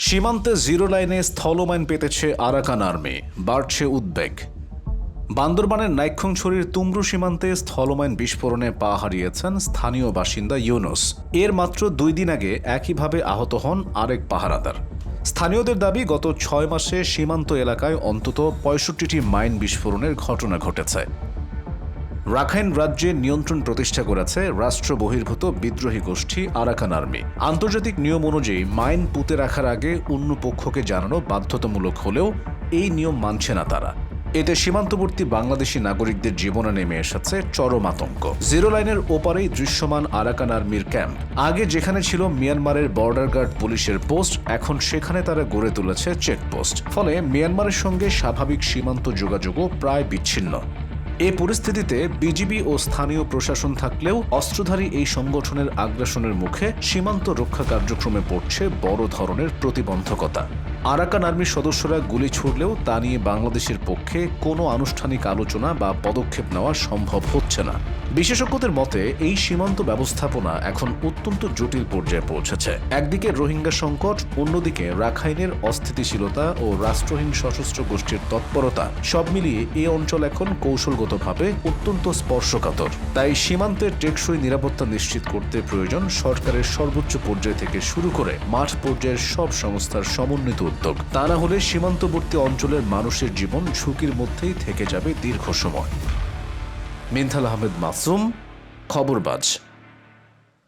সীমান্তে জিরো লাইনে স্থলমাইন পেতেছে আরাকান আর্মি, বাড়ছে উদ্বেগ। বান্দরবানের নাইক্ষ্যংছড়ির তুমরু সীমান্তে স্থলমাইন বিস্ফোরণে পা হারিয়েছেন স্থানীয় বাসিন্দা ইউনুস। এর মাত্র 2 দিন আগে একইভাবে আহত হন আরেক পাহারাদার। স্থানীয়দের দাবি, গত 6 মাসে সীমান্ত এলাকায় অন্তত 65টি মাইন বিস্ফোরণের ঘটনা ঘটেছে। রাখাইন রাজ্যে নিয়ন্ত্রণ প্রতিষ্ঠা করেছে রাষ্ট্র বহির্ভূত বিদ্রোহী গোষ্ঠী আরাকান আর্মি। আন্তর্জাতিক নিয়ম অনুযায়ী মাইন পুঁতে রাখার আগে অন্য পক্ষকে জানানো বাধ্যতামূলক হলেও এই নিয়ম মানছে না তারা। এতে সীমান্তবর্তী বাংলাদেশি নাগরিকদের জীবনে নেমে এসেছে চরম আতঙ্ক। জিরো লাইনের ওপারেই দৃশ্যমান আরাকান আর্মির ক্যাম্প। আগে যেখানে ছিল মিয়ানমারের বর্ডার গার্ড পুলিশের পোস্ট, এখন সেখানে তারা গড়ে তুলেছে চেকপোস্ট। ফলে মিয়ানমারের সঙ্গে স্বাভাবিক সীমান্ত যোগাযোগও প্রায় বিচ্ছিন্ন। এ পরিস্থিতিতে বিজিবি ও স্থানীয় প্রশাসন থাকলেও অস্ত্রধারী এই সংগঠনের আগ্রাসনের মুখে সীমান্ত রক্ষা কার্যক্রমে পড়ছে বড় ধরনের প্রতিবন্ধকতা। আরাকান আর্মির সদস্যরা গুলি ছুড়লেও তা নিয়ে বাংলাদেশের পক্ষে কোনো আনুষ্ঠানিক আলোচনা বা পদক্ষেপ নেওয়া সম্ভব হচ্ছে না। বিশেষজ্ঞদের মতে এই সীমান্ত ব্যবস্থাপনা এখন অত্যন্ত জটিল পর্যায়ে পৌঁছেছে। একদিকে রোহিঙ্গা সংকট, অন্যদিকে রাখাইনের অস্থিতিশীলতা ও রাষ্ট্রহীন সশস্ত্র গোষ্ঠীর তৎপরতা, সব মিলিয়ে এই অঞ্চল এখন কৌশলগতভাবে অত্যন্ত স্পর্শকাতর। তাই সীমান্তের টেকসই নিরাপত্তা নিশ্চিত করতে প্রয়োজন সরকারের সর্বোচ্চ পর্যায় থেকে শুরু করে মাঠ পর্যায়ের সব সংস্থার সমন্বিত উদ্যোগ। তা না হলে সীমান্তবর্তী অঞ্চলের মানুষের জীবন ঝুঁকির মধ্যেই থেকে যাবে দীর্ঘ সময়। মিনথাল আহমেদ মাসুম, খবরবাজ।